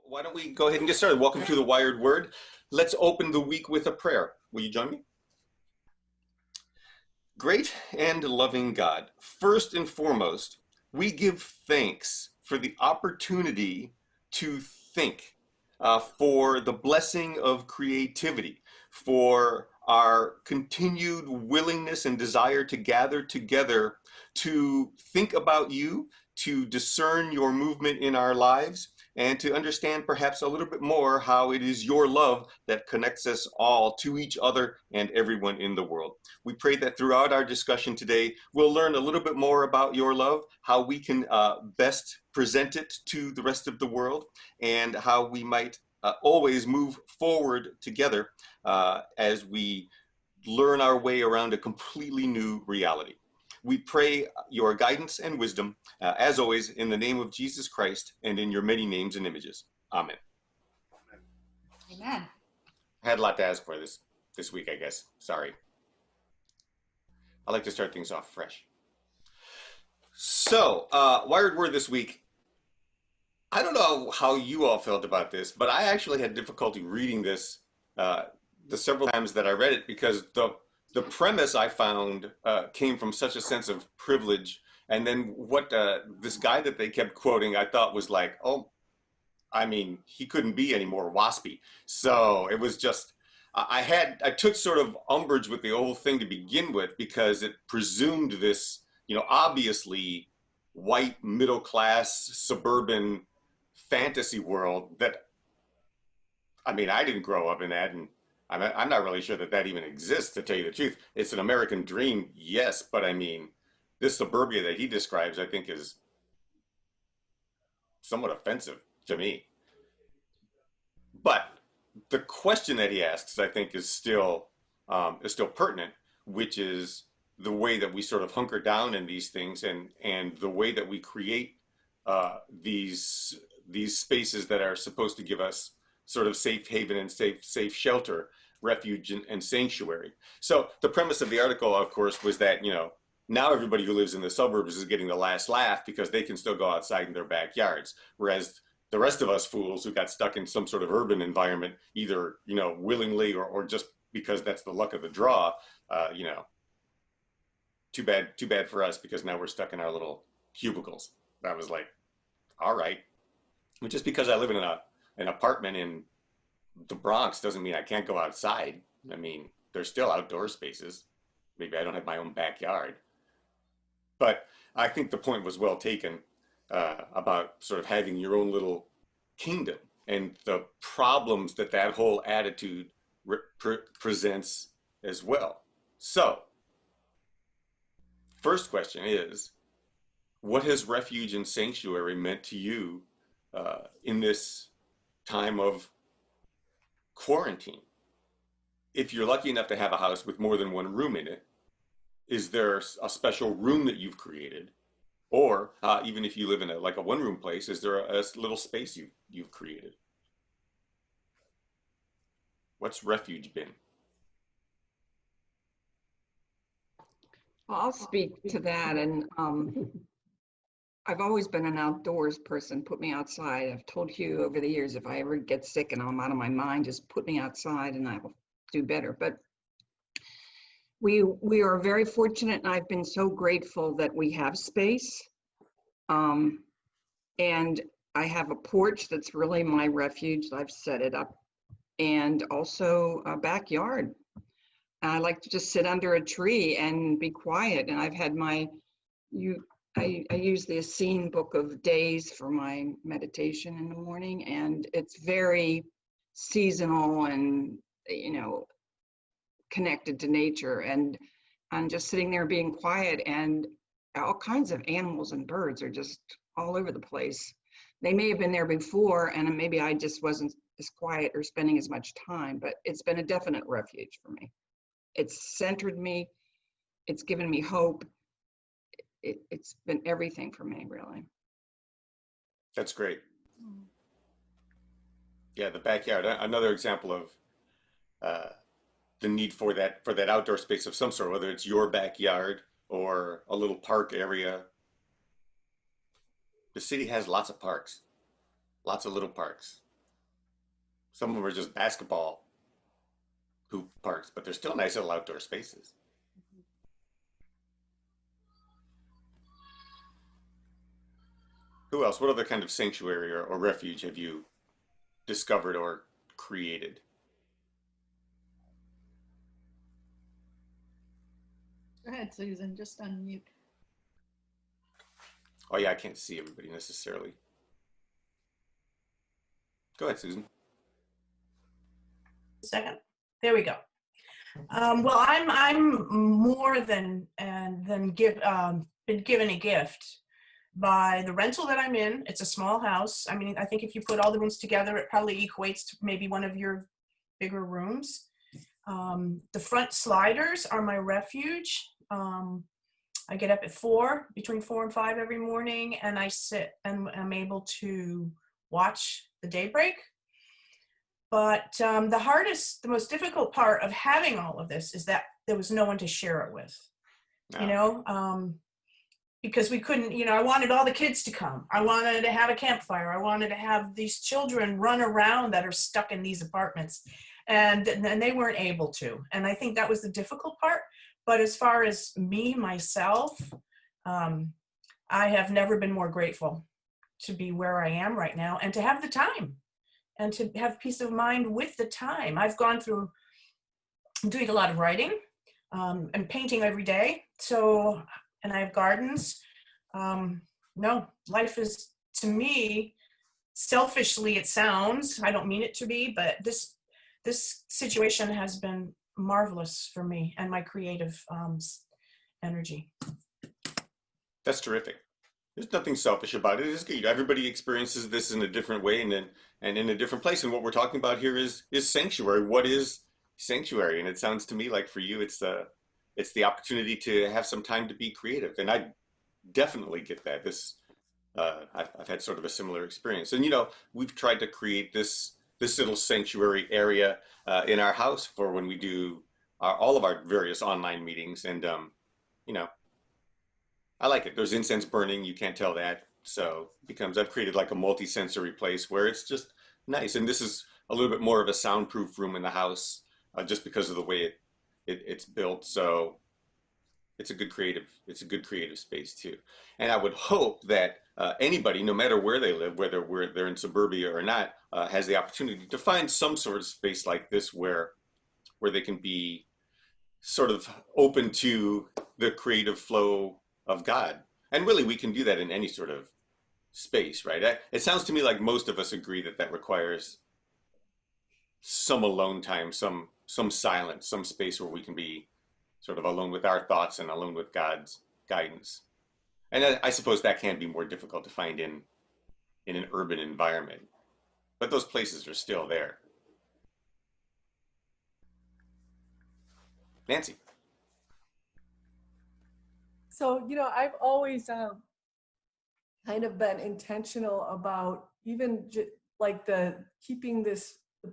Why don't we go ahead and get started? Welcome to the Wired Word. Let's open the week with a prayer. Will you join me? Great and loving God, first and foremost, we give thanks for the opportunity to think, for the blessing of creativity, for our continued willingness and desire to gather together to think about you, to discern your movement in our lives, and to understand perhaps a little bit more how it is your love that connects us all to each other and everyone in the world. We pray that throughout our discussion today, we'll learn a little bit more about your love, how we can best present it to the rest of the world, and how we might always move forward together as we learn our way around a completely new reality. We pray your guidance and wisdom, as always, in the name of Jesus Christ and in your many names and images. Amen. Amen. I had a lot to ask for this week, I guess. Sorry. I like to start things off fresh. So, Wired Word this week. I don't know how you all felt about this, but I actually had difficulty reading this the several times that I read it because the premise I found came from such a sense of privilege. And then what this guy that they kept quoting, I thought was like, oh, I mean, he couldn't be any more waspy. So it was just, I took sort of umbrage with the whole thing to begin with because it presumed this, obviously white, middle class, suburban fantasy world that, I mean, I didn't grow up in that, and I'm not really sure that even exists, to tell you the truth. It's an American dream, yes, but I mean, this suburbia that he describes, I think, is somewhat offensive to me. But the question that he asks, I think, is still pertinent, which is the way that we sort of hunker down in these things, and the way that we create these spaces that are supposed to give us sort of safe haven and safe shelter, refuge and sanctuary. So the premise of the article, of course, was that, now everybody who lives in the suburbs is getting the last laugh because they can still go outside in their backyards. Whereas the rest of us fools who got stuck in some sort of urban environment, either, willingly or just because that's the luck of the draw, too bad for us, because now we're stuck in our little cubicles. That was like, all right. But just because I live in an apartment in the Bronx doesn't mean I can't go outside. I mean, there's still outdoor spaces. Maybe I don't have my own backyard. But I think the point was well taken about sort of having your own little kingdom and the problems that whole attitude presents as well. So, first question is, what has refuge and sanctuary meant to you in this time of quarantine? If you're lucky enough to have a house with more than one room in it, is there a special room that you've created? Or even if you live in a one-room place, is there a little space you've created? What's refuge been? Well, I'll speak to that. And I've always been an outdoors person. Put me outside. I've told Hugh over the years, if I ever get sick and I'm out of my mind, just put me outside and I will do better. But we are very fortunate, and I've been so grateful that we have space. And I have a porch that's really my refuge. I've set it up, and also a backyard. And I like to just sit under a tree and be quiet. And I've had I use the Essene Book of Days for my meditation in the morning, and it's very seasonal and, connected to nature. And I'm just sitting there being quiet, and all kinds of animals and birds are just all over the place. They may have been there before, and maybe I just wasn't as quiet or spending as much time, but it's been a definite refuge for me. It's centered me. It's given me hope. It's been everything for me, really. That's great. Yeah, the backyard. Another example of the need for that outdoor space of some sort, whether it's your backyard or a little park area. The city has lots of parks, lots of little parks. Some of them are just basketball hoop parks, but they're still nice little outdoor spaces. Who else? What other kind of sanctuary or refuge have you discovered or created? Go ahead, Susan, just unmute. Oh yeah, I can't see everybody necessarily. Go ahead, Susan. Second. There we go. Well, I'm more than been given a gift by the rental that I'm in. It's a small house. I mean, I think if you put all the rooms together, it probably equates to maybe one of your bigger rooms. The front sliders are my refuge. I get up at between 4 and 5 every morning, and I sit and I'm able to watch the daybreak. But the most difficult part of having all of this is that there was no one to share it with, No. Because we couldn't, I wanted all the kids to come. I wanted to have a campfire. I wanted to have these children run around that are stuck in these apartments. And they weren't able to. And I think that was the difficult part. But as far as me, myself, I have never been more grateful to be where I am right now and to have the time and to have peace of mind with the time. I'm doing a lot of writing and painting every day. And I have gardens. No, life is, to me, selfishly it sounds, I don't mean it to be, but this situation has been marvelous for me and my creative energy. That's terrific. There's nothing selfish about it. It's good. Everybody experiences this in a different way and in a different place. And what we're talking about here is sanctuary. What is sanctuary? And it sounds to me like for you, it's the opportunity to have some time to be creative. And I definitely get that. I've had sort of a similar experience. And we've tried to create this little sanctuary area in our house for when we do all of our various online meetings. And I like it. There's incense burning. You can't tell that. So I've created like a multi-sensory place where it's just nice. And this is a little bit more of a soundproof room in the house, just because of the way it's built. So it's a good creative space too. And I would hope that anybody, no matter where they live, whether they're in suburbia or not, has the opportunity to find some sort of space like this where they can be sort of open to the creative flow of God. And really, we can do that in any sort of space, right? It sounds to me like most of us agree that requires some alone time, some silence, some space where we can be sort of alone with our thoughts and alone with God's guidance. And I suppose that can be more difficult to find in an urban environment, but those places are still there. Nancy. So, I've always kind of been intentional about even like keeping the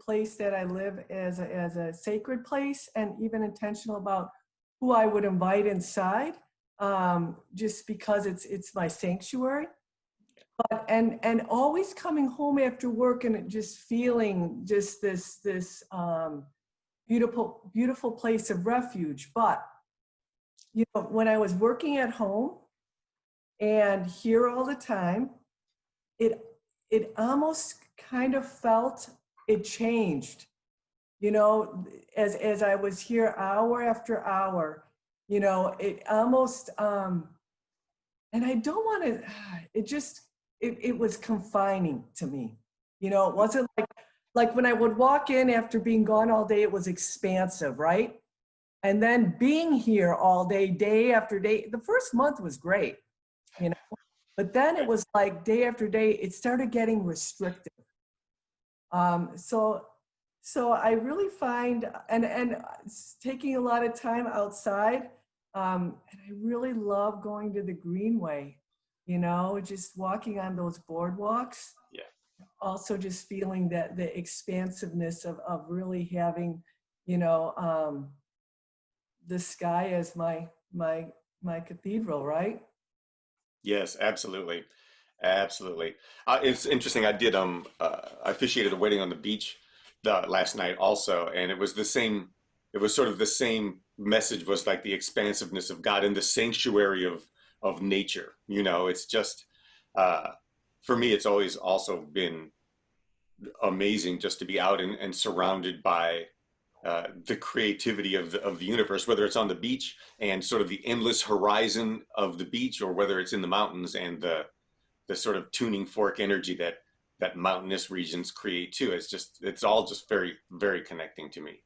place that I live as a sacred place, and even intentional about who I would invite inside, just because it's my sanctuary. But and always coming home after work and just feeling just this beautiful place of refuge. But when I was working at home and here all the time, it almost kind of felt it changed. As I was here hour after hour, it almost and I don't want to. It was confining to me. It wasn't like when I would walk in after being gone all day, it was expansive, right? And then being here all day, day after day, the first month was great, but then it was like day after day, it started getting restrictive. So I really find, and taking a lot of time outside, and I really love going to the Greenway, just walking on those boardwalks. Yeah. Also just feeling that the expansiveness of really having, the sky as my cathedral, right? Yes, absolutely. Absolutely. It's interesting. I officiated a wedding on the beach last night also, and it was the same. It was sort of the same message, was like the expansiveness of God and the sanctuary of nature. You know, it's just uh, for me, it's always also been amazing just to be out and surrounded by the creativity of the universe, whether it's on the beach and sort of the endless horizon of the beach, or whether it's in the mountains and the sort of tuning fork energy that mountainous regions create too. It's all just very, very connecting to me.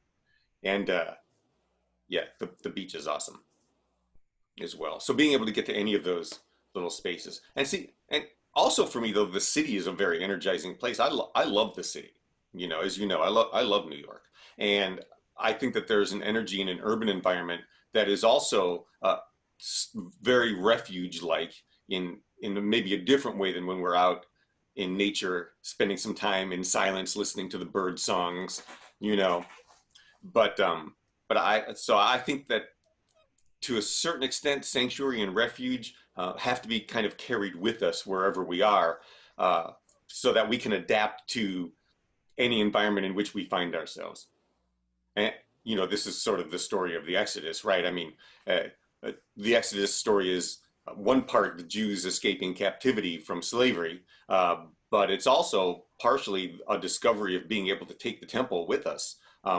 And yeah, the beach is awesome as well. So being able to get to any of those little spaces and see, and also for me though, the city is a very energizing place. I love the city. You know, as you know, I love New York, and I think that there's an energy in an urban environment that is also very refuge-like in maybe a different way than when we're out in nature, spending some time in silence, listening to the bird songs. You know, but I think that to a certain extent, sanctuary and refuge have to be kind of carried with us wherever we are, uh, so that we can adapt to any environment in which we find ourselves. And, you know, this is sort of the story of the Exodus, right? I mean, the Exodus story is one part the Jews escaping captivity from slavery, but it's also partially a discovery of being able to take the temple with us,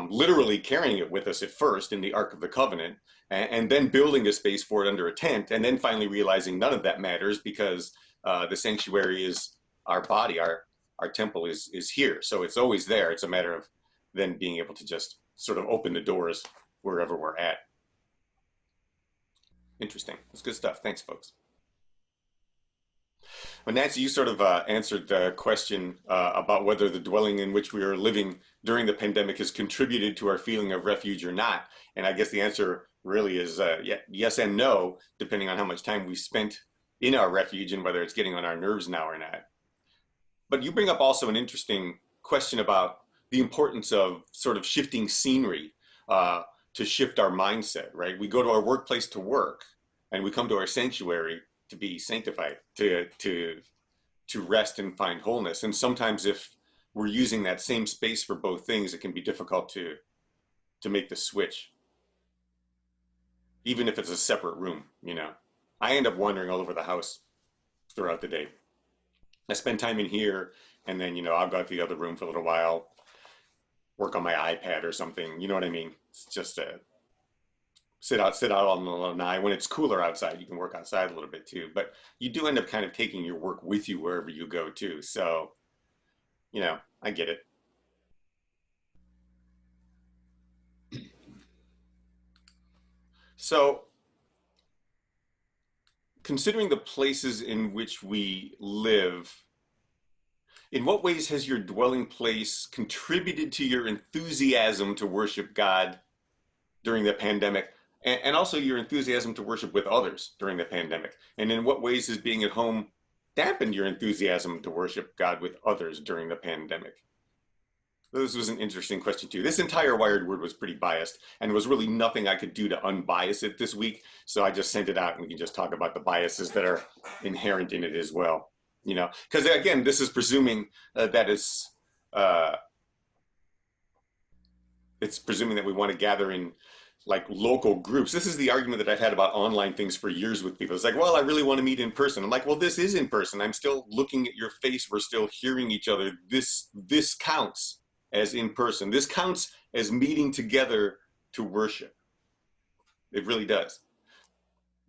literally carrying it with us at first in the Ark of the Covenant, and then building a space for it under a tent, and then finally realizing none of that matters because the sanctuary is our body, our temple is here. So it's always there. It's a matter of then being able to just sort of open the doors wherever we're at. Interesting. That's good stuff. Thanks, folks. Well, Nancy, you sort of answered the question about whether the dwelling in which we are living during the pandemic has contributed to our feeling of refuge or not. And I guess the answer really is yes and no, depending on how much time we spent in our refuge and whether it's getting on our nerves now or not. But you bring up also an interesting question about the importance of sort of shifting scenery to shift our mindset, right? We go to our workplace to work, and we come to our sanctuary to be sanctified, to rest and find wholeness. And sometimes if we're using that same space for both things, it can be difficult to make the switch, even if it's a separate room, you know. I end up wandering all over the house throughout the day. I spend time in here, and then, you know, I'll go out to the other room for a little while, work on my iPad or something. You know what I mean? It's just sit out on the lanai. When it's cooler outside, you can work outside a little bit too. But you do end up kind of taking your work with you wherever you go too. So, you know, I get it. So, considering the places in which we live, in what ways has your dwelling place contributed to your enthusiasm to worship God during the pandemic, and also your enthusiasm to worship with others during the pandemic? And in what ways has being at home dampened your enthusiasm to worship God with others during the pandemic? This was an interesting question too. This entire Wired Word was pretty biased, and there was really nothing I could do to unbias it this week. So I just sent it out, and we can just talk about the biases that are inherent in it as well. You know, because again, this is presuming that it's presuming that we want to gather in like local groups. This is the argument that I've had about online things for years with people. It's like, well, I really want to meet in person. I'm like, well, this is in person. I'm still looking at your face. We're still hearing each other. This counts as in person. This counts as meeting together to worship. It really does.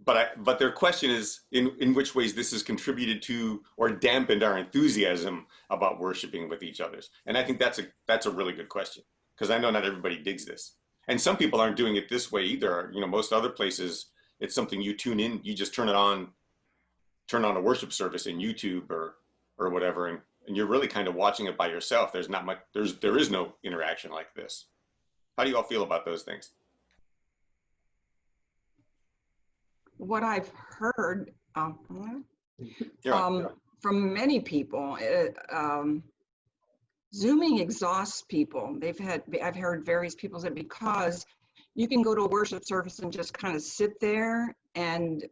But their question is in which ways this has contributed to or dampened our enthusiasm about worshiping with each others. And I think that's a really good question, because I know not everybody digs this. And some people aren't doing it this way either. You know, most other places, it's something you tune in, you just turn on a worship service in YouTube or whatever, and you're really kind of watching it by yourself. There's not much, there is no interaction like this. How do you all feel about those things? What I've heard Yeah. from many people, Zooming exhausts people. I've heard various people say, because you can go to a worship service and just kind of sit there and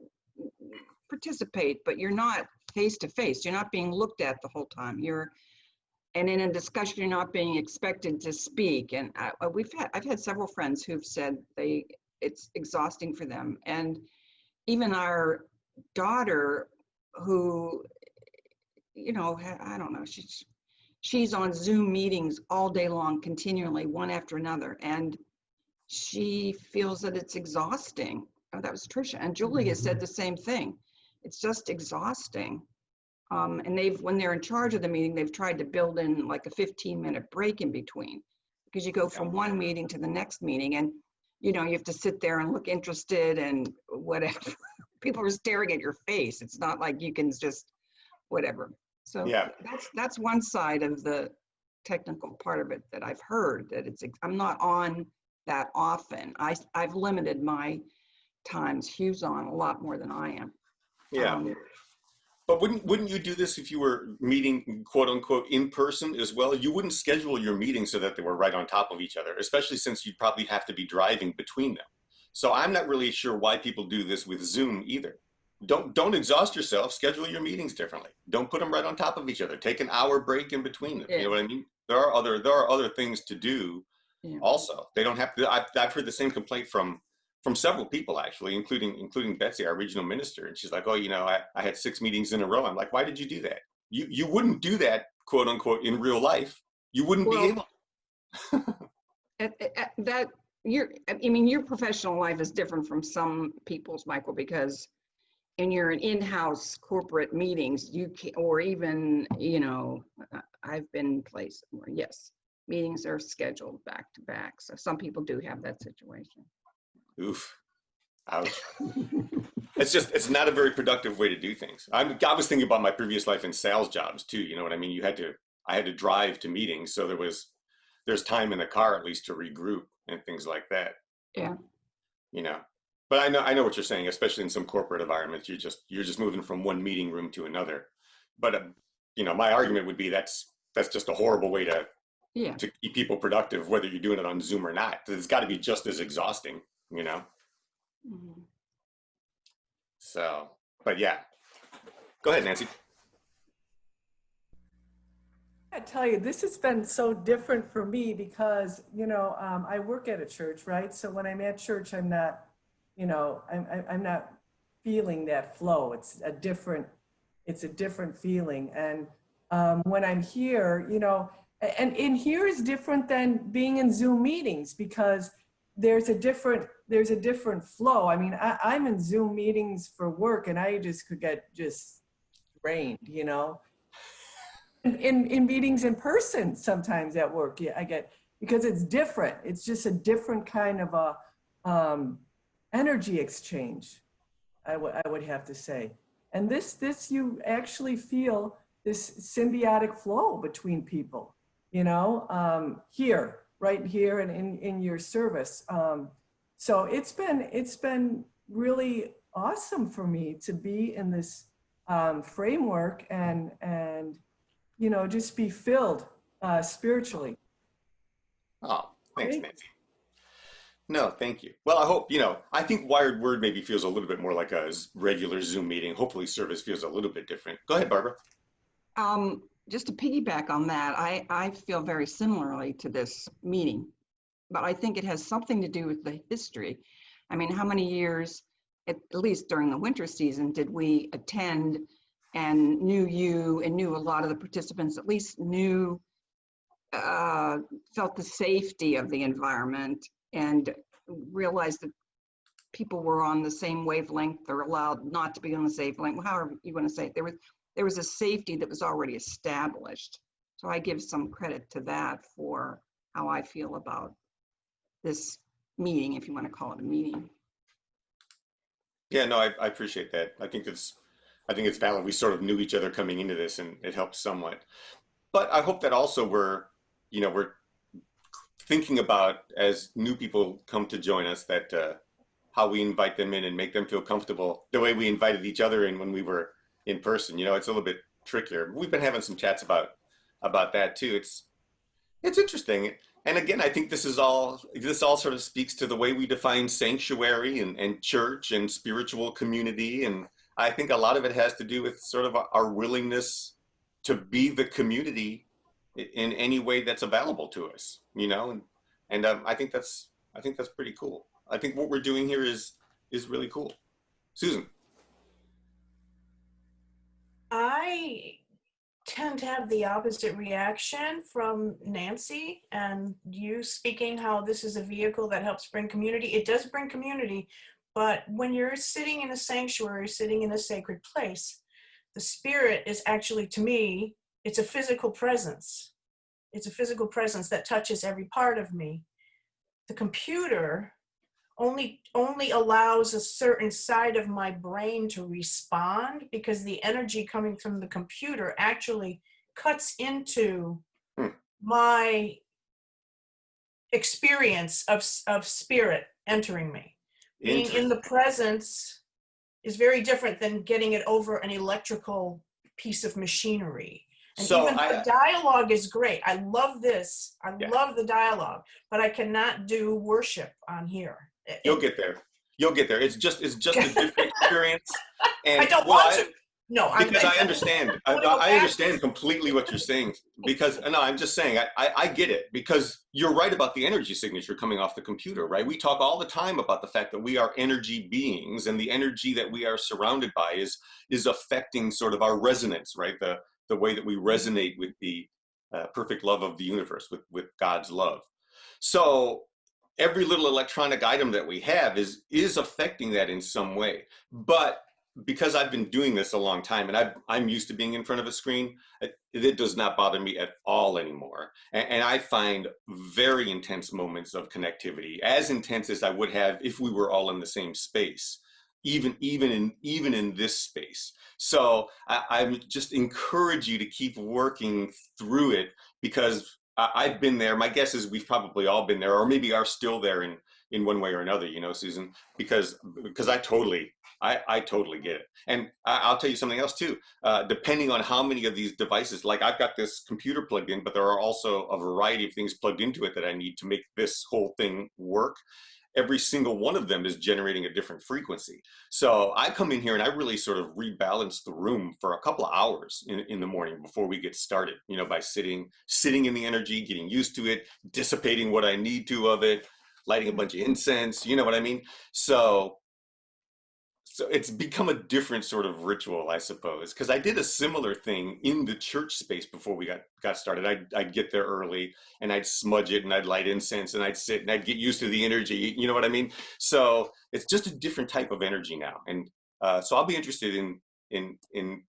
participate, but you're not face to face. You're not being looked at the whole time. and in a discussion, you're not being expected to speak. And I've had several friends who've said it's exhausting for them. And even our daughter, who, you know, I don't know, she's on Zoom meetings all day long, continually, one after another. And she feels that it's exhausting. Oh, that was Tricia. And Julie has said the same thing. It's just exhausting. And when they're in charge of the meeting, they've tried to build in like a 15-minute break in between, because you go from one meeting to the next meeting, and you know, you have to sit there and look interested and whatever. People are staring at your face. It's not like you can just whatever. So Yeah. that's one side of the technical part of it that I've heard, that I'm not on that often. I've limited my times. Hugh's on a lot more than I am. Yeah. But wouldn't you do this if you were meeting, quote unquote, in person as well? You wouldn't schedule your meetings so that they were right on top of each other, especially since you'd probably have to be driving between them. So I'm not really sure why people do this with Zoom either. Don't exhaust yourself. Schedule your meetings differently. Don't put them right on top of each other. Take an hour break in between them. Yeah. You know what I mean? There are other things to do. Yeah. Also, they don't have to. I've heard the same complaint from several people, actually, including Betsy, our regional minister. And she's like, oh, you know, I had 6 meetings in a row. I'm like, why did you do that? You wouldn't do that, quote unquote, in real life. You wouldn't be able. Your professional life is different from some people's, Michael, because in your in-house corporate meetings, you can, or even, you know, I've been in places where, yes, meetings are scheduled back to back. So some people do have that situation. Oof. Ouch. It's not a very productive way to do things. I was thinking about my previous life in sales jobs too. You know what I mean? I had to drive to meetings. So there's time in the car at least to regroup and things like that. Yeah. You know, but I know what you're saying, especially in some corporate environments, you're just moving from one meeting room to another. But, you know, my argument would be that's just a horrible way to keep people productive, whether you're doing it on Zoom or not. It's got to be just as exhausting. You know? Mm-hmm. So, but yeah. Go ahead, Nancy. I tell you, this has been so different for me because, you know, I work at a church, right? So when I'm at church, I'm not, you know, I'm not feeling that flow. It's a different feeling. And when I'm here, you know, and in here is different than being in Zoom meetings because there's a different flow. I mean, I'm in Zoom meetings for work and I just could get drained, you know. In meetings in person, sometimes at work, yeah, I get, because it's different. It's just a different kind of a energy exchange, I would have to say. And this you actually feel this symbiotic flow between people, you know, here, right here, and in your service. So it's been really awesome for me to be in this framework and you know, just be filled spiritually. Oh, thanks, Nancy. No, thank you. Well, I hope, you know, I think Wired Word maybe feels a little bit more like a regular Zoom meeting. Hopefully service feels a little bit different. Go ahead, Barbara. Just to piggyback on that, I feel very similarly to this meeting, but I think it has something to do with the history. I mean, how many years, at least during the winter season, did we attend and knew you and knew a lot of the participants, at least knew, felt the safety of the environment and realized that people were on the same wavelength. They're allowed not to be on the same wavelength, however you want to say it. There was a safety that was already established. So I give some credit to that for how I feel about this meeting, if you want to call it a meeting. Yeah, no, I appreciate that. I think it's valid. We sort of knew each other coming into this and it helped somewhat. But I hope that also we're thinking about, as new people come to join us, that how we invite them in and make them feel comfortable the way we invited each other in when we were in person. You know, it's a little bit trickier. We've been having some chats about that too. It's interesting. And again, I think this all sort of speaks to the way we define sanctuary and church and spiritual community. And I think a lot of it has to do with sort of our willingness to be the community in any way that's available to us, you know, and I think that's pretty cool. I think what we're doing here is really cool. Susan. I tend to have the opposite reaction from Nancy and you speaking how this is a vehicle that helps bring community. It does bring community, but when you're sitting in a sanctuary, sitting in a sacred place, the spirit is actually, to me, it's a physical presence. It's a physical presence that touches every part of me. The computer only allows a certain side of my brain to respond because the energy coming from the computer actually cuts into my experience of spirit entering me. Being in the presence is very different than getting it over an electrical piece of machinery. And So even the dialogue is great. I love this. I love the dialogue, but I cannot do worship on here. You'll get there. You'll get there. It's just a different experience. And I don't want to. No, because I understand. I understand completely what you're saying. Because no, I'm just saying I get it. Because you're right about the energy signature coming off the computer, right? We talk all the time about the fact that we are energy beings, and the energy that we are surrounded by is affecting sort of our resonance, right? The way that we resonate with the perfect love of the universe, with God's love. So every little electronic item that we have is affecting that in some way. But because I've been doing this a long time and I'm used to being in front of a screen, it does not bother me at all anymore. And I find very intense moments of connectivity, as intense as I would have if we were all in the same space, even in this space. So I just encourage you to keep working through it, because I've been there. My guess is we've probably all been there, or maybe are still there in one way or another, you know, Susan, because I totally get it. And I'll tell you something else too. Depending on how many of these devices, like I've got this computer plugged in, but there are also a variety of things plugged into it that I need to make this whole thing work. Every single one of them is generating a different frequency. So I come in here and I really sort of rebalance the room for a couple of hours in the morning before we get started, you know, by sitting in the energy, getting used to it, dissipating what I need to of it, lighting a bunch of incense, you know what I mean? So it's become a different sort of ritual, I suppose, because I did a similar thing in the church space before we got started. I'd get there early and I'd smudge it and I'd light incense and I'd sit and I'd get used to the energy, you know what I mean? So it's just a different type of energy now. And so I'll be interested in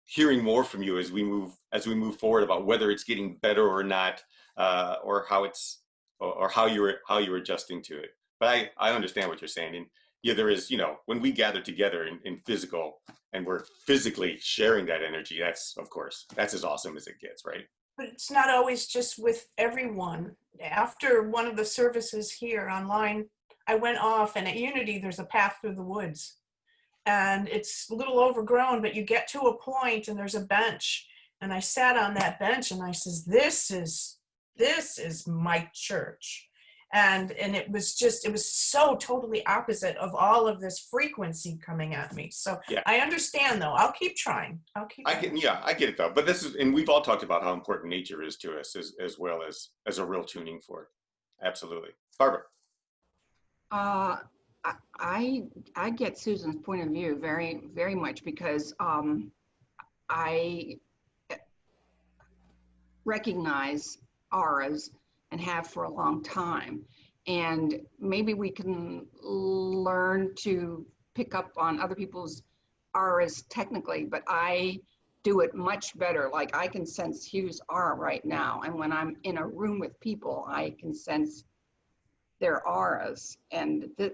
hearing more from you as we move forward about whether it's getting better or not, or how you're adjusting to it. But I understand what you're saying. And yeah, there is, you know, when we gather together in physical and we're physically sharing that energy, that's, of course, that's as awesome as it gets, right? But it's not always just with everyone. After one of the services here online, I went off, and at Unity, there's a path through the woods. And it's a little overgrown, but you get to a point and there's a bench. And I sat on that bench and I says, this is my church. And it was so totally opposite of all of this frequency coming at me. So yeah. I understand though. I'll keep trying. I get it though. But and we've all talked about how important nature is to us as well as a real tuning fork. Absolutely. Barbara. I get Susan's point of view very, very much, because I recognize auras and have for a long time. And maybe we can learn to pick up on other people's auras technically, but I do it much better. Like I can sense Hugh's aura right now. And when I'm in a room with people, I can sense their auras, and the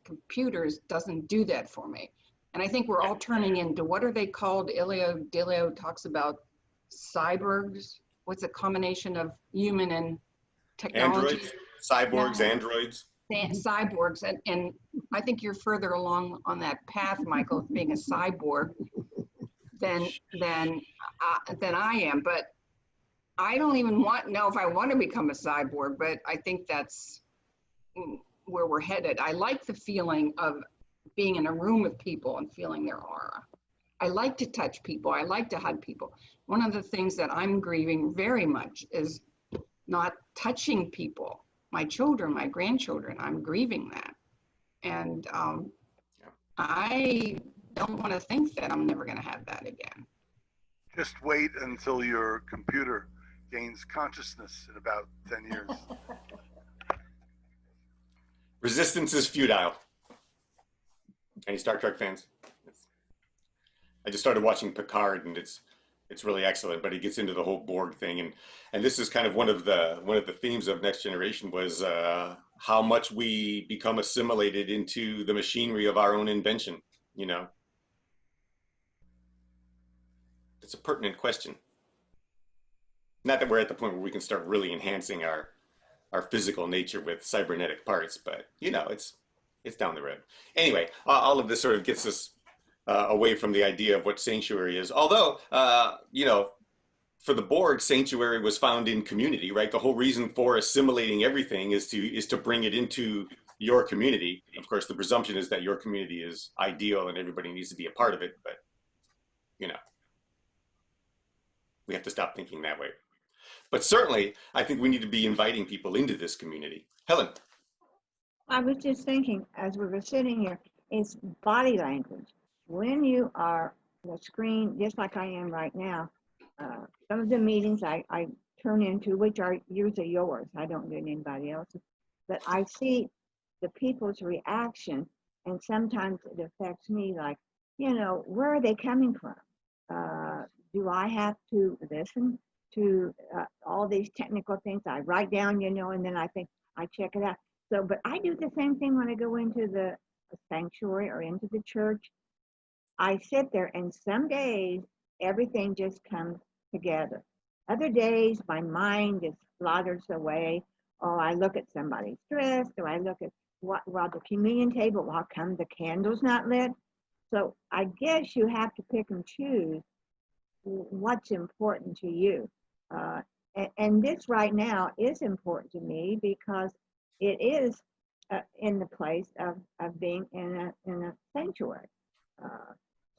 computers doesn't do that for me. And I think we're all turning into, what are they called? Delio talks about cyborgs. What's a combination of human and technology? Androids, cyborgs, no. Androids. Cyborgs, and I think you're further along on that path, Michael, of being a cyborg than I am. But I don't even know if I want to become a cyborg, but I think that's where we're headed. I like the feeling of being in a room with people and feeling their aura. I like to touch people. I like to hug people. One of the things that I'm grieving very much is not touching people, my children, my grandchildren. I'm grieving that. And I don't want to think that I'm never going to have that again. Just wait until your computer gains consciousness in about 10 years. Resistance is futile. Any Star Trek fans? I just started watching Picard, and it's really excellent. But he gets into the whole Borg thing, and this is kind of one of the themes of Next Generation was how much we become assimilated into the machinery of our own invention. You know, it's a pertinent question. Not that we're at the point where we can start really enhancing our physical nature with cybernetic parts, but you know, it's down the road. Anyway, all of this sort of gets us away from the idea of what sanctuary is. Although, you know, for the Borg, sanctuary was found in community, right? The whole reason for assimilating everything is to bring it into your community. Of course, the presumption is that your community is ideal and everybody needs to be a part of it, but you know, we have to stop thinking that way. But certainly, I think we need to be inviting people into this community. Helen. I was just thinking, as we were sitting here, it's body language. When you are on the screen, just like I am right now, some of the meetings I turn into, which are usually yours, I don't do anybody else's, but I see the people's reaction, and sometimes it affects me, like, you know, where are they coming from? Do I have to listen to all these technical things I write down, you know, and then I think I check it out. So, but I do the same thing when I go into the sanctuary or into the church. I sit there, and some days everything just comes together. Other days my mind just flutters away. Or I look at somebody's dress, or I look at while the communion table, how come the candle's not lit? So I guess you have to pick and choose what's important to you. And this right now is important to me because it is in the place of being in a sanctuary.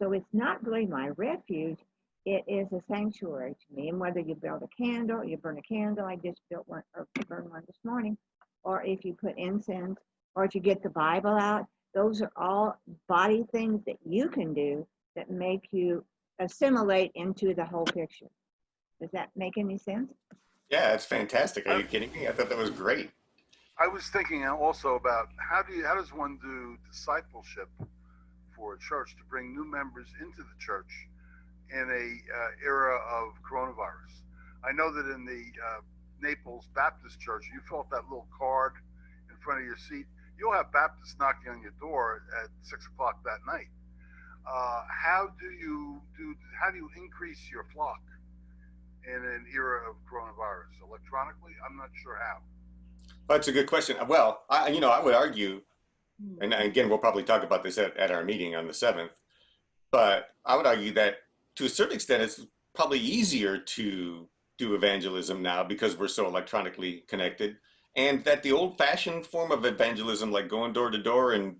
So it's not really my refuge. It is a sanctuary to me. And whether you build a candle, you burn a candle, I just built one or burned one this morning, or if you put incense, or if you get the Bible out, those are all body things that you can do that make you assimilate into the whole picture. Does that make any sense? Yeah, it's fantastic. Are you kidding me? I thought that was great. I was thinking also about how does one do discipleship for a church to bring new members into the church in a era of coronavirus. I know that in the Naples Baptist Church, you fill out that little card in front of your seat. You'll have Baptists knocking on your door at 6 o'clock that night. How do you increase your flock in an era of coronavirus? Electronically? I'm not sure how. That's a good question. Well, I would argue, and again, we'll probably talk about this at our meeting on the 7th, but I would argue that to a certain extent, it's probably easier to do evangelism now because we're so electronically connected, and that the old-fashioned form of evangelism, like going door to door and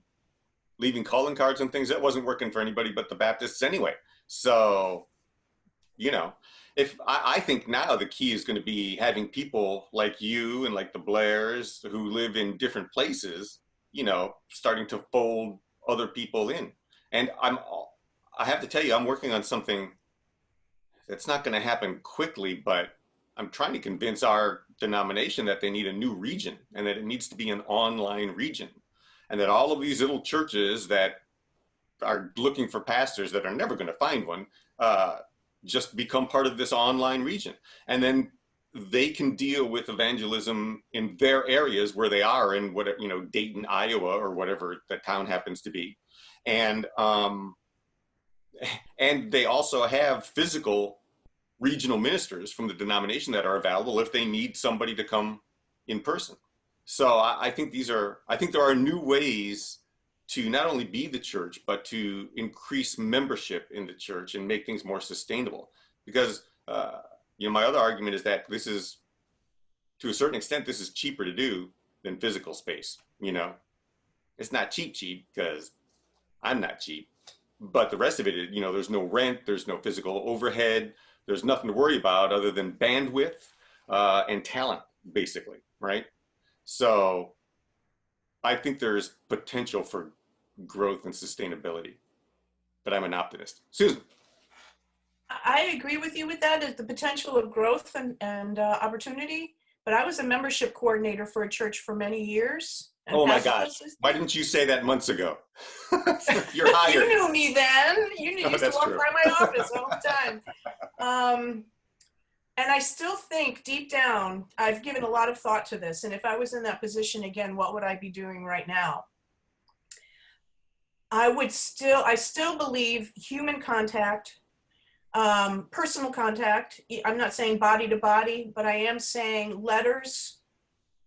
leaving calling cards and things, that wasn't working for anybody but the Baptists anyway. So, you know, if I think now the key is going to be having people like you and like the Blairs who live in different places, you know, starting to fold other people in. And I have to tell you, I'm working on something that's not going to happen quickly, but I'm trying to convince our denomination that they need a new region and that it needs to be an online region. And that all of these little churches that are looking for pastors that are never going to find one, just become part of this online region. And then they can deal with evangelism in their areas where they are in whatever, you know, Dayton, Iowa, or whatever the town happens to be. And they also have physical regional ministers from the denomination that are available if they need somebody to come in person. So I think there are new ways to not only be the church, but to increase membership in the church and make things more sustainable. Because, you know, my other argument is that this is, to a certain extent, this is cheaper to do than physical space. You know, it's not cheap because I'm not cheap. but the rest of it, there's no rent, there's no physical overhead, there's nothing to worry about other than bandwidth and talent, basically, right? So I think there's potential for growth and sustainability, but I'm an optimist. Susan. I agree with you with that, is the potential of growth and opportunity. But I was a membership coordinator for a church for many years. And Oh my pastor's gosh, assistant. why didn't you say that months ago? You're You hired. knew me then. You Oh, used to that's walk true. by my office all the time. And I still think deep down, I've given a lot of thought to this. And if I was in that position again, what would I be doing right now? I still believe human contact, personal contact. I'm not saying body to body, but I am saying letters,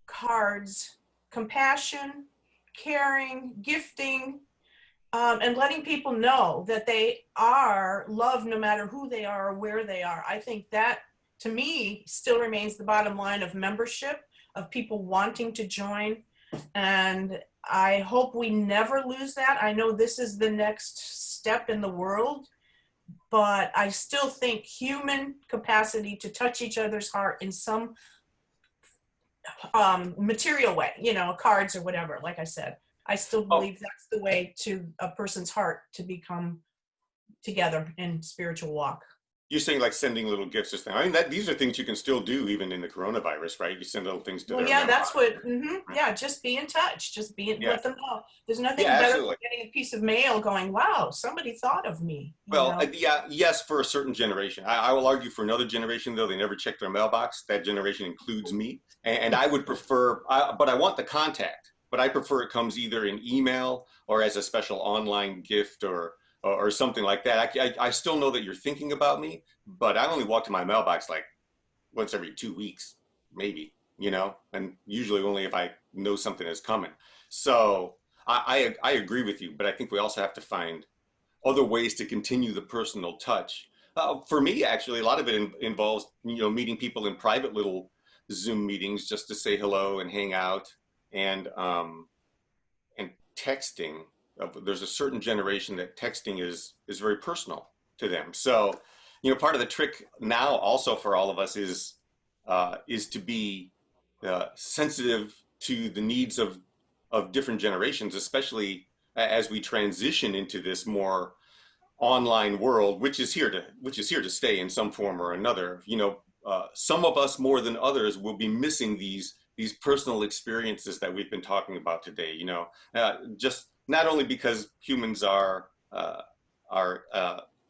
cards, compassion, caring, gifting, and letting people know that they are loved no matter who they are or where they are. I think that, to me, still remains the bottom line of membership, of people wanting to join. And I hope we never lose that. I know this is the next step in the world, but I still think human capacity to touch each other's heart in some material way, cards or whatever, like I said, I still believe that's the way to a person's heart to become together in spiritual walk. You're saying like sending little gifts or something. I mean, these are things you can still do even in the coronavirus, right? You send little things to Well, their yeah, mailbox. that's what, yeah, just be in touch, Yeah. let them know. There's nothing Yeah, better absolutely. than getting a piece of mail going, wow, somebody thought of me. Well, yeah, yes, for a certain generation. I will argue for another generation, though, they never check their mailbox. That generation includes me. And I would prefer, but I want the contact, but I prefer it comes either in email or as a special online gift or something like that. I still know that you're thinking about me, but I only walk to my mailbox like once every 2 weeks, maybe, and usually only if I know something is coming. So I agree with you, but I think we also have to find other ways to continue the personal touch. For me, actually, a lot of it involves meeting people in private little Zoom meetings just to say hello and hang out, and texting. There's a certain generation that texting is very personal to them. So, part of the trick now also for all of us is to be sensitive to the needs of different generations, especially as we transition into this more online world, which is here to stay in some form or another. Some of us more than others will be missing these personal experiences that we've been talking about today. Just not only because humans are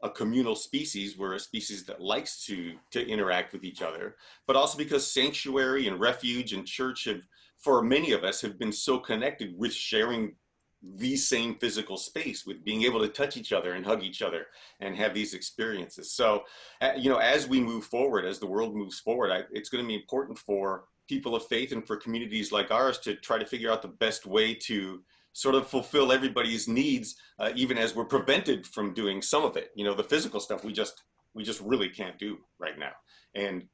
a communal species, we're a species that likes to interact with each other, but also because sanctuary and refuge and church have, for many of us, have been so connected with sharing the same physical space, with being able to touch each other and hug each other and have these experiences. So, as we move forward, as the world moves forward, it's going to be important for people of faith and for communities like ours to try to figure out the best way to sort of fulfill everybody's needs, even as we're prevented from doing some of it. The physical stuff we just really can't do right now. And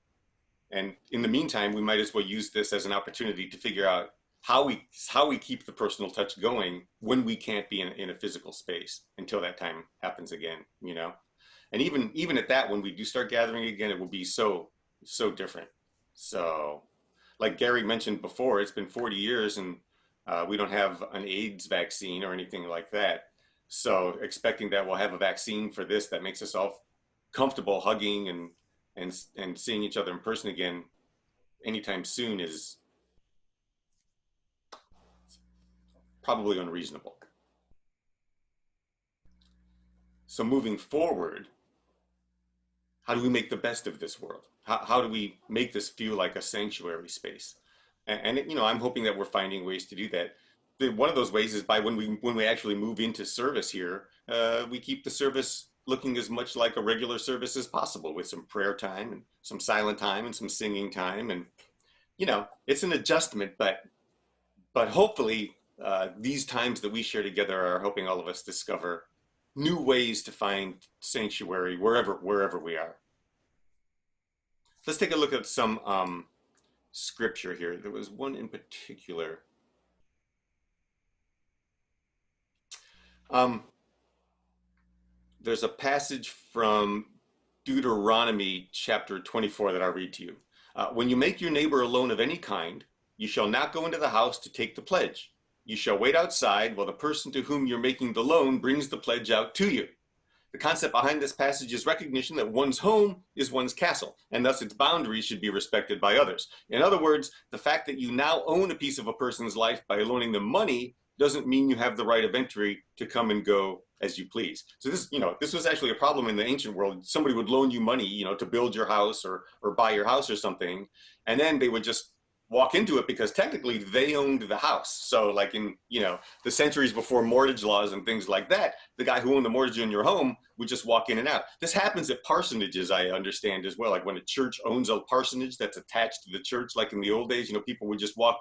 in the meantime, we might as well use this as an opportunity to figure out how we keep the personal touch going when we can't be in a physical space until that time happens again. And even at that, when we do start gathering again, it will be so different. So, like Gary mentioned before, it's been 40 years and we don't have an AIDS vaccine or anything like that. So expecting that we'll have a vaccine for this that makes us all comfortable hugging and seeing each other in person again anytime soon is probably unreasonable. So moving forward, how do we make the best of this world? How do we make this feel like a sanctuary space? And I'm hoping that we're finding ways to do that. One of those ways is by when we actually move into service here, we keep the service looking as much like a regular service as possible, with some prayer time and some silent time and some singing time. And it's an adjustment, but hopefully these times that we share together are helping all of us discover new ways to find sanctuary wherever we are. Let's take a look at some scripture here. There was one in particular. there's a passage from Deuteronomy chapter 24 that I'll read to you. When you make your neighbor a loan of any kind, you shall not go into the house to take the pledge. You shall wait outside while the person to whom you're making the loan brings the pledge out to you. The concept behind this passage is recognition that one's home is one's castle, and thus its boundaries should be respected by others. In other words, the fact that you now own a piece of a person's life by loaning them money doesn't mean you have the right of entry to come and go as you please. So this was actually a problem in the ancient world. Somebody would loan you money, to build your house or buy your house or something, and then they would just walk into it because technically they owned the house. So like in, the centuries before mortgage laws and things like that, the guy who owned the mortgage in your home would just walk in and out. This happens at parsonages, I understand as well. Like when a church owns a parsonage that's attached to the church, like in the old days, people would just walk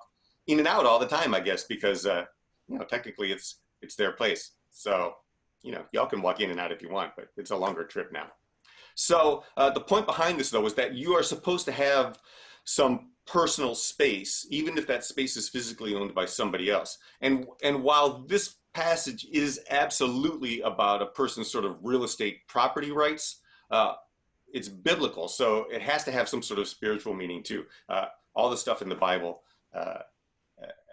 in and out all the time, I guess, because, technically it's their place. So, y'all can walk in and out if you want, but it's a longer trip now. So the point behind this, though, is that you are supposed to have some personal space, even if that space is physically owned by somebody else. And while this passage is absolutely about a person's sort of real estate property rights, it's biblical, so it has to have some sort of spiritual meaning too. All the stuff in the Bible,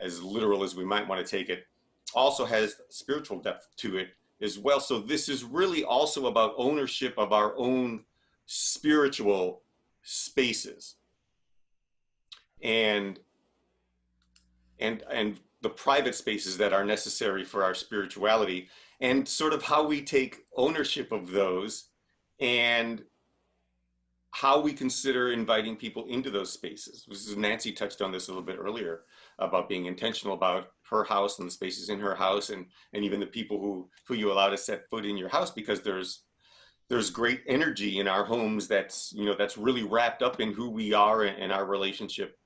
as literal as we might want to take it, also has spiritual depth to it as well. So this is really also about ownership of our own spiritual spaces. And the private spaces that are necessary for our spirituality, and sort of how we take ownership of those, and how we consider inviting people into those spaces. Nancy touched on this a little bit earlier about being intentional about her house and the spaces in her house, and even the people who you allow to set foot in your house, because there's great energy in our homes that's really wrapped up in who we are and our relationship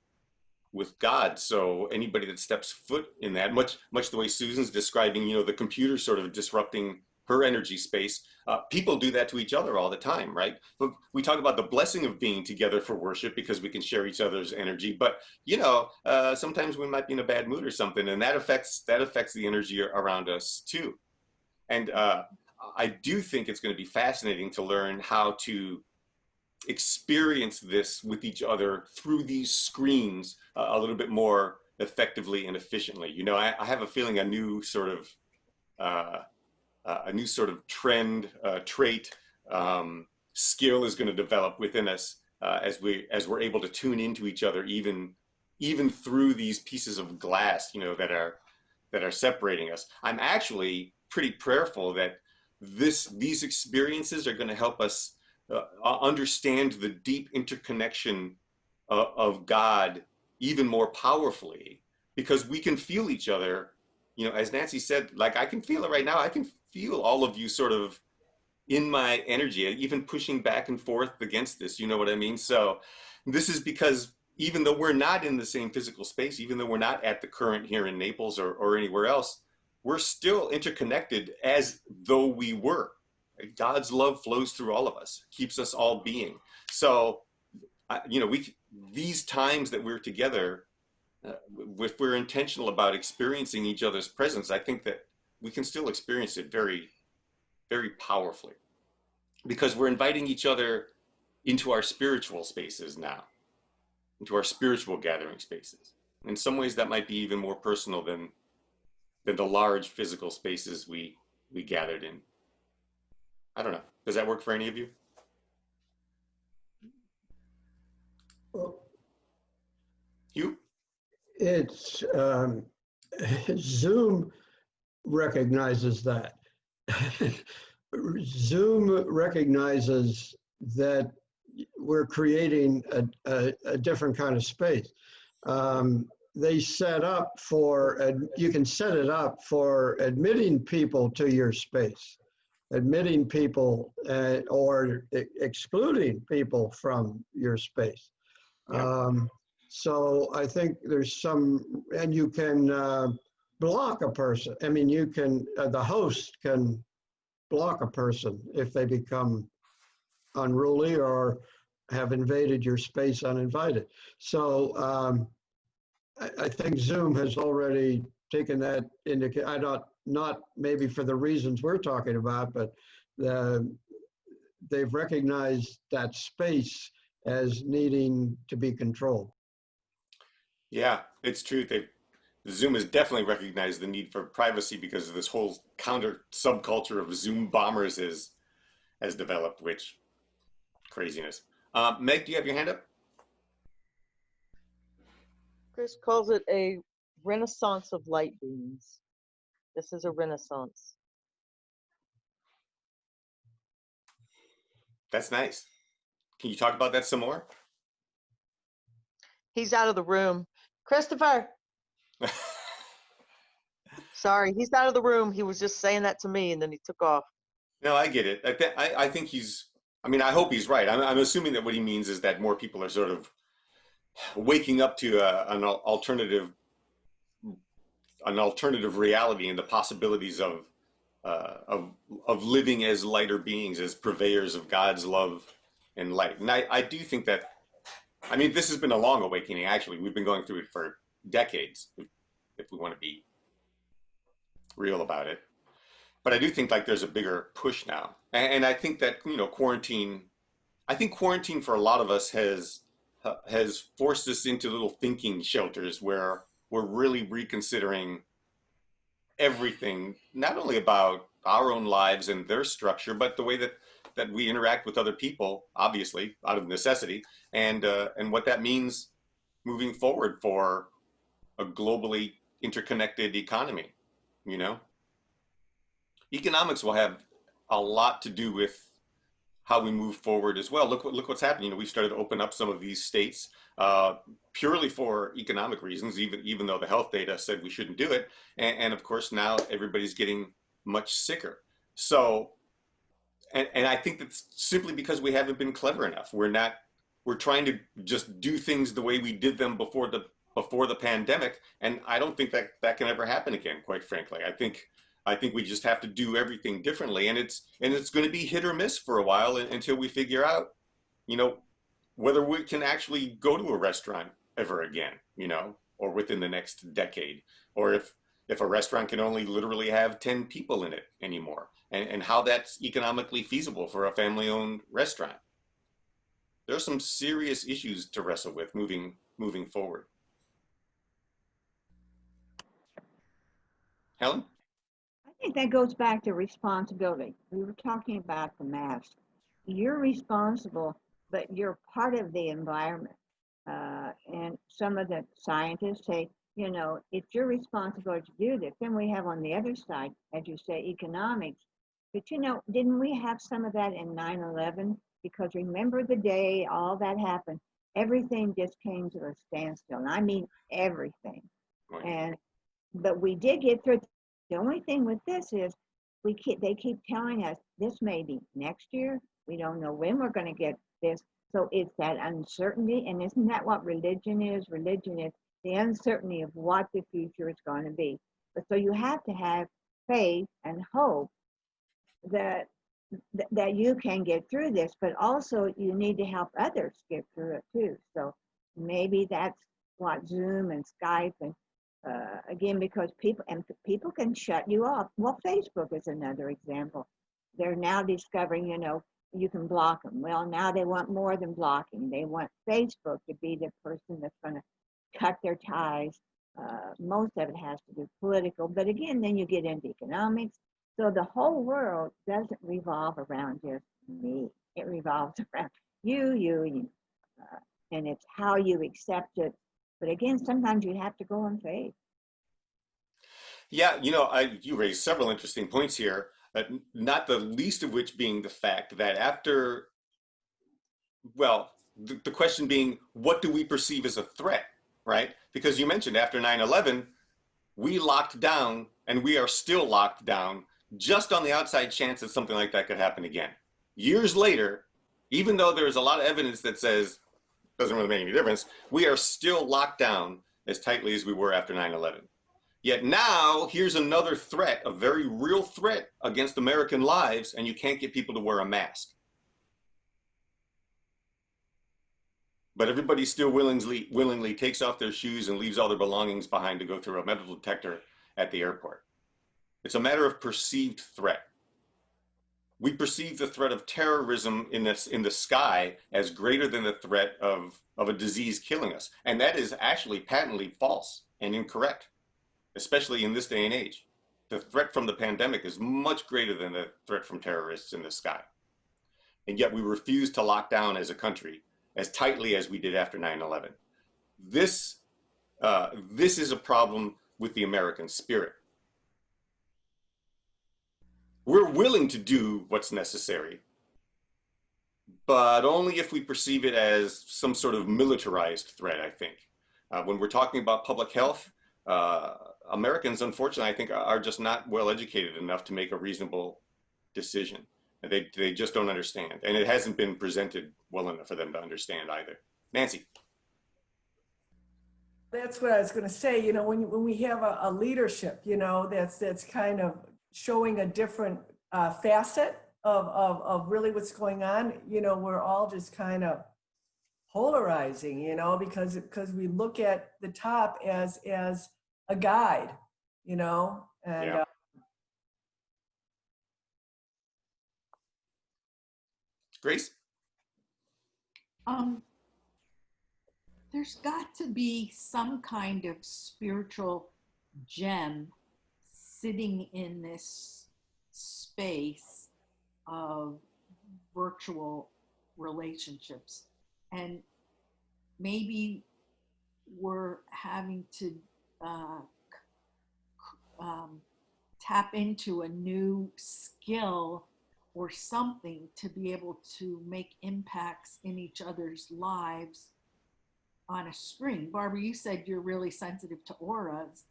with God. So anybody that steps foot in that, much the way Susan's describing, the computer sort of disrupting her energy space, people do that to each other all the time, right? But we talk about the blessing of being together for worship because we can share each other's energy. But sometimes we might be in a bad mood or something, and that affects the energy around us too. And I do think it's going to be fascinating to learn how to experience this with each other through these screens a little bit more effectively and efficiently. I have a feeling a new sort of trend, trait, skill is going to develop within us as we're able to tune into each other, even through these pieces of glass, that are separating us. I'm actually pretty prayerful that these experiences are going to help us understand the deep interconnection of God even more powerfully, because we can feel each other. As Nancy said, like I can feel it right now. I can feel all of you sort of in my energy, even pushing back and forth against this. You know what I mean? So this is because even though we're not in the same physical space, even though we're not at the Current here in Naples or anywhere else, we're still interconnected as though we were. God's love flows through all of us, keeps us all being. So, these times that we're together, if we're intentional about experiencing each other's presence, I think that we can still experience it very, very powerfully, because we're inviting each other into our spiritual spaces now, into our spiritual gathering spaces. In some ways, that might be even more personal than the large physical spaces we gathered in. I don't know. Does that work for any of you? Well, You? it's Zoom recognizes that. Zoom recognizes that we're creating a different kind of space. They set up you can set it up for admitting people to your space, admitting people or excluding people from your space. Yeah. So I think there's and you can block a person. I mean, you can, the host can block a person if they become unruly or have invaded your space uninvited. So I think Zoom has already taken that into, not maybe for the reasons we're talking about, but they've recognized that space as needing to be controlled. Yeah, it's true. Zoom has definitely recognized the need for privacy because of this whole counter subculture of Zoom bombers has developed, which craziness. Meg, do you have your hand up? Chris calls it a renaissance of light beams. This is a renaissance. That's nice. Can you talk about that some more? He's out of the room. Christopher! Sorry, he's out of the room. He was just saying that to me and then he took off. No, I get it. I think I mean, I hope he's right. I'm assuming that what he means is that more people are sort of waking up to an alternative reality and the possibilities of living as lighter beings, as purveyors of God's love and light. And I do think that, I mean, this has been a long awakening, actually. We've been going through it for decades, if we want to be real about it. But I do think like there's a bigger push now. And I think that, quarantine for a lot of us has forced us into little thinking shelters where we're really reconsidering everything, not only about our own lives and their structure, but the way that we interact with other people, obviously out of necessity, and what that means moving forward for a globally interconnected economy. Economics will have a lot to do with how we move forward as well. Look what's happening. We started to open up some of these states purely for economic reasons, even though the health data said we shouldn't do it. And of course, now everybody's getting much sicker. So, and I think that's simply because we haven't been clever enough. We're trying to just do things the way we did them before the pandemic. And I don't think that can ever happen again, quite frankly. I think we just have to do everything differently, and it's going to be hit or miss for a while until we figure out, whether we can actually go to a restaurant ever again, or within the next decade, or if a restaurant can only literally have 10 people in it anymore, and how that's economically feasible for a family-owned restaurant. There's some serious issues to wrestle with moving forward. Helen? I think that goes back to responsibility. We were talking about the mask. You're responsible, but you're part of the environment. And some of the scientists say, it's your responsibility to do this. Then we have on the other side, as you say, economics. But didn't we have some of that in 9/11? Because remember the day all that happened, everything just came to a standstill. And I mean everything. Right. But we did get through it. The only thing with this is they keep telling us this may be next year. We don't know when we're going to get this. So it's that uncertainty. And isn't that what religion is? Religion is the uncertainty of what the future is going to be. But so you have to have faith and hope that you can get through this, but also you need to help others get through it too. So maybe that's what Zoom and Skype and again, because people can shut you off. Well, Facebook is another example. They're now discovering, you can block them. Well, now they want more than blocking. They want Facebook to be the person that's going to cut their ties. Most of it has to do political, but again, then you get into economics. So the whole world doesn't revolve around just me. It revolves around you, and it's how you accept it. But again, sometimes you have to go on faith. Yeah, you raised several interesting points here, not the least of which being the fact that the question being, what do we perceive as a threat, right? Because you mentioned after 9/11, we locked down and we are still locked down just on the outside chance that something like that could happen again. Years later, even though there's a lot of evidence that says doesn't really make any difference, we are still locked down as tightly as we were after 9/11. Yet now, here's another threat, a very real threat against American lives, and you can't get people to wear a mask. But everybody still willingly takes off their shoes and leaves all their belongings behind to go through a metal detector at the airport. It's a matter of perceived threat. we perceive the threat of terrorism in the sky as greater than the threat of a disease killing us. And that is actually patently false and incorrect, especially in this day and age. The threat from the pandemic is much greater than the threat from terrorists in the sky. And yet we refuse to lock down as a country as tightly as we did after 9/11. This, this is a problem with the American spirit. We're willing to do what's necessary, but only if we perceive it as some sort of militarized threat, I think. When we're talking about public health, Americans, unfortunately, I think are just not well educated enough to make a reasonable decision. They just don't understand. And it hasn't been presented well enough for them to understand either. Nancy. That's what I was going to say. You know, when we have a leadership, you know, that's kind of showing a different facet of really what's going on, you know, we're all just kind of polarizing, you know, because we look at the top as a guide, you know, and Yeah. Grace? There's got to be some kind of spiritual gem sitting in this space of virtual relationships. And maybe we're having to tap into a new skill or something to be able to make impacts in each other's lives on a screen. Barbara, you said you're really sensitive to auras.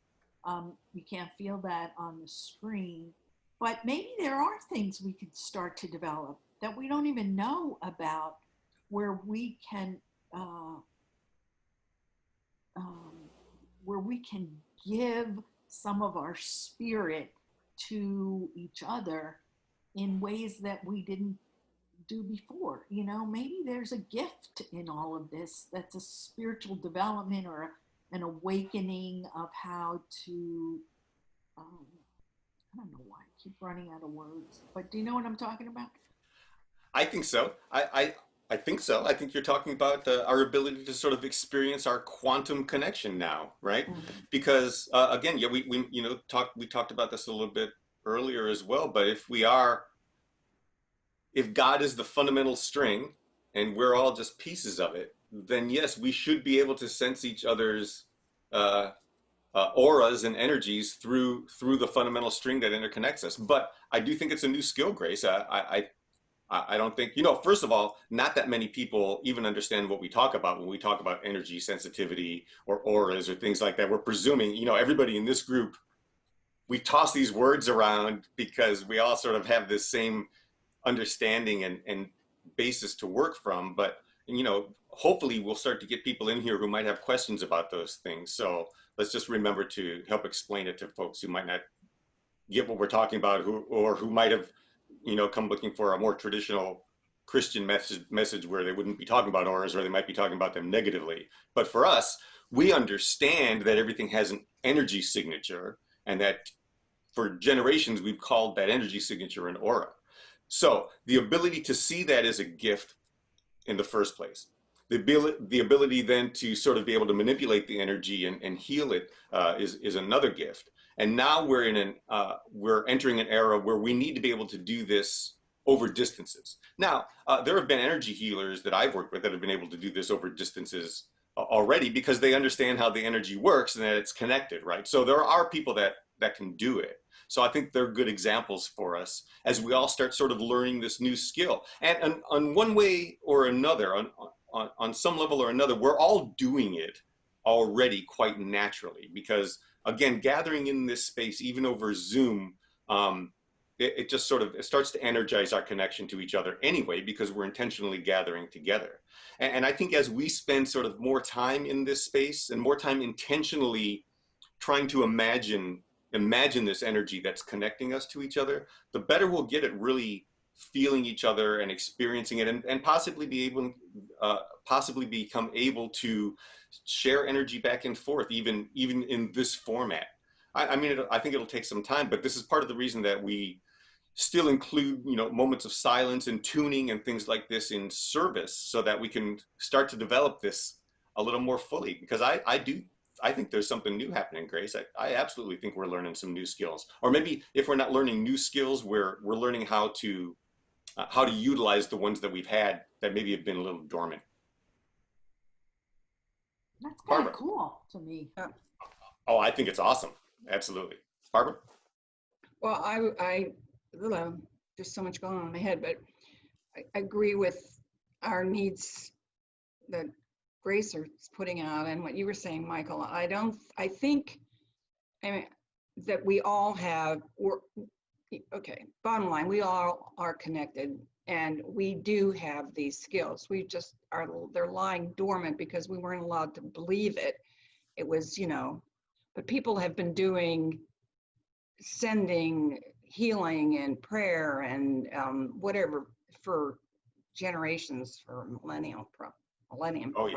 You can't feel that on the screen, but maybe there are things we could start to develop that we don't even know about, where we can give some of our spirit to each other in ways that we didn't do before. You know, maybe there's a gift in all of this that's a spiritual development or an awakening of how to I don't know why I keep running out of words, but do you know what I'm talking about? I think so. I think so. I think you're talking about our ability to sort of experience our quantum connection now, right? Because again, yeah, we you know we talked about this a little bit earlier as well. But if God is the fundamental string and we're all just pieces of it, then yes, we should be able to sense each other's auras and energies through the fundamental string that interconnects us. But I do think it's a new skill, Grace. I don't think, you know, first of all, not that many people even understand what we talk about when we talk about energy sensitivity or auras or things like that. We're presuming, you know, everybody in this group, we toss these words around because we all sort of have this same understanding and basis to work from. But, you know, hopefully we'll start to get people in here who might have questions about those things. So let's just remember to help explain it to folks who might not get what we're talking about, who might have, you know, come looking for a more traditional Christian message where they wouldn't be talking about auras, or they might be talking about them negatively. But for us, we understand that everything has an energy signature, and that for generations we've called that energy signature an aura. So the ability to see that as a gift in the first place, the ability then to sort of be able to manipulate the energy and heal it is another gift. And now we're entering an era where we need to be able to do this over distances. Now, there have been energy healers that I've worked with that have been able to do this over distances already, because they understand how the energy works and that it's connected, right? So there are people that can do it. So I think they're good examples for us as we all start sort of learning this new skill. And on one way or another, on some level or another, we're all doing it already quite naturally, because again, gathering in this space, even over Zoom, it just sort of, it starts to energize our connection to each other anyway, because we're intentionally gathering together. And I think as we spend sort of more time in this space and more time intentionally trying to imagine this energy that's connecting us to each other, the better we'll get at really feeling each other and experiencing it, and possibly become able to share energy back and forth, even in this format. I mean, I think it'll take some time, but this is part of the reason that we still include, moments of silence and tuning and things like this in service so that we can start to develop this a little more fully. Because I think there's something new happening, Grace. I absolutely think we're learning some new skills. Or maybe if we're not learning new skills, we're learning how to utilize the ones that we've had that maybe have been a little dormant. That's kind Barbara. of cool to me. Oh, I think it's awesome. Absolutely. Barbara? Well, I there's so much going on in my head, but I agree with our needs that Grace is putting out and what you were saying, Michael. I think that we all okay, bottom line, we all are connected and we do have these skills. They're lying dormant because we weren't allowed to believe it. It was, but people have been sending healing and prayer and whatever for generations, for millennium Oh, yeah.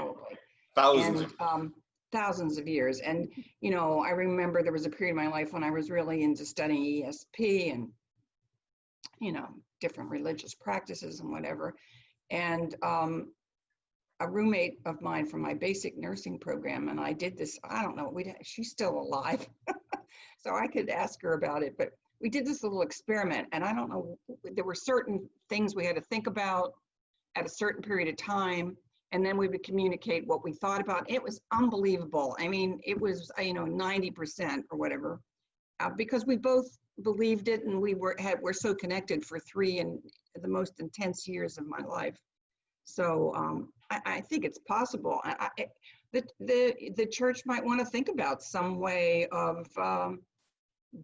probably. Thousands of years. And, I remember there was a period in my life when I was really into studying ESP and, different religious practices and whatever. And a roommate of mine from my basic nursing program, and I did this, I don't know, she's still alive. So I could ask her about it, but we did this little experiment, and I don't know, there were certain things we had to think about at a certain period of time, and then we would communicate what we thought about. It was unbelievable. I mean, it was, 90% or whatever, because we both believed it, and we're so connected for 3 and the most intense years of my life. So I think it's possible. The church might want to think about some way of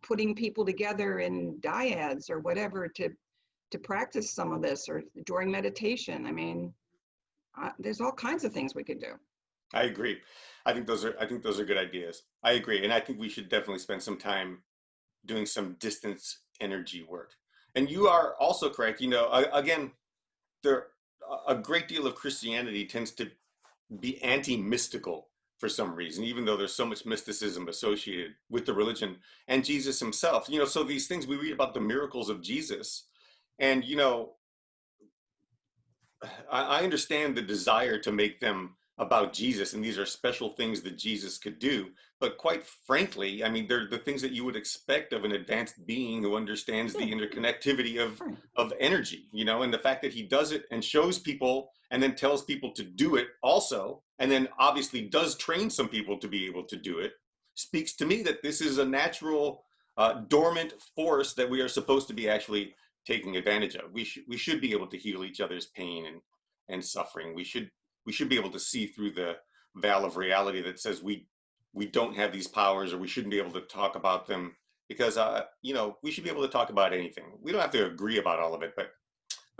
putting people together in dyads or whatever to practice some of this, or during meditation. I mean, there's all kinds of things we could do. I agree. I think those are good ideas. I agree. And I think we should definitely spend some time doing some distance energy work. And you are also correct. Again, a great deal of Christianity tends to be anti-mystical for some reason, even though there's so much mysticism associated with the religion and Jesus himself. So these things we read about, the miracles of Jesus, and I understand the desire to make them about Jesus, and these are special things that Jesus could do. But quite frankly, I mean, they're the things that you would expect of an advanced being who understands the interconnectivity of energy, and the fact that he does it and shows people and then tells people to do it also, and then obviously does train some people to be able to do it, speaks to me that this is a natural dormant force that we are supposed to be actually taking advantage of. We should be able to heal each other's pain and suffering. We should be able to see through the veil of reality that says we don't have these powers, or we shouldn't be able to talk about them, because we should be able to talk about anything. We don't have to agree about all of it, but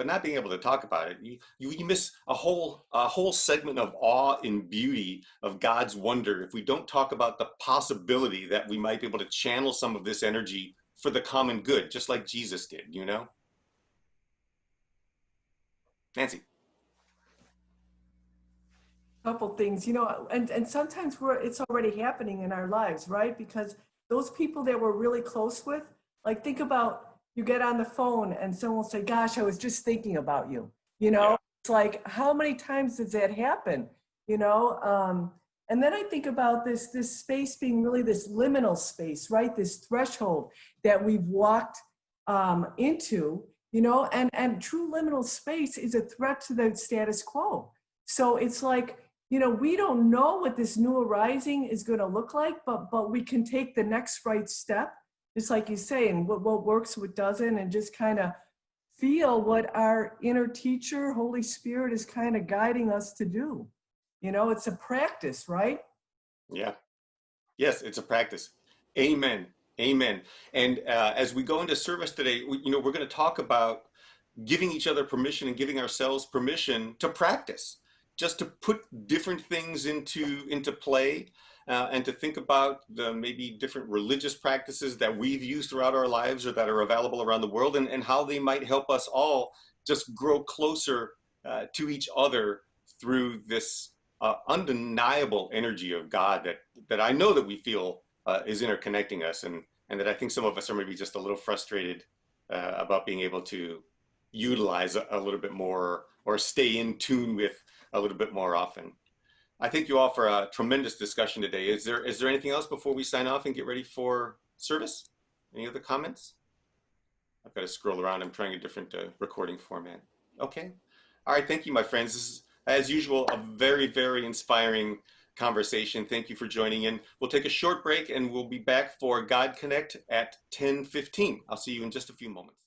not being able to talk about it, you miss a whole segment of awe and beauty of God's wonder if we don't talk about the possibility that we might be able to channel some of this energy for the common good, just like Jesus did. Nancy. Couple things, and sometimes it's already happening in our lives, right? Because those people that we're really close with, like, think about, you get on the phone and someone will say, gosh, I was just thinking about you. Yeah. It's like, how many times does that happen? And then I think about this space being really this liminal space, right? This threshold that we've walked into, and true liminal space is a threat to the status quo. So it's like, we don't know what this new arising is going to look like, but we can take the next right step, just like you say, and what works, what doesn't, and just kind of feel what our inner teacher, Holy Spirit, is kind of guiding us to do. It's a practice, right? Yeah. Yes, it's a practice. Amen. Amen. And as we go into service today, we're going to talk about giving each other permission and giving ourselves permission to practice, just to put different things into play, and to think about the maybe different religious practices that we've used throughout our lives or that are available around the world, and how they might help us all just grow closer to each other through this undeniable energy of God that I know that we feel is interconnecting us, and that I think some of us are maybe just a little frustrated about being able to utilize a little bit more or stay in tune with a little bit more often. I think you all for a tremendous discussion today. Is there anything else before we sign off and get ready for service? Any other comments? I've got to scroll around. I'm trying a different recording format. Okay. All right. Thank you, my friends. This is, as usual, a very, very inspiring conversation. Thank you for joining in. We'll take a short break and we'll be back for God Connect at 10:15. I'll see you in just a few moments.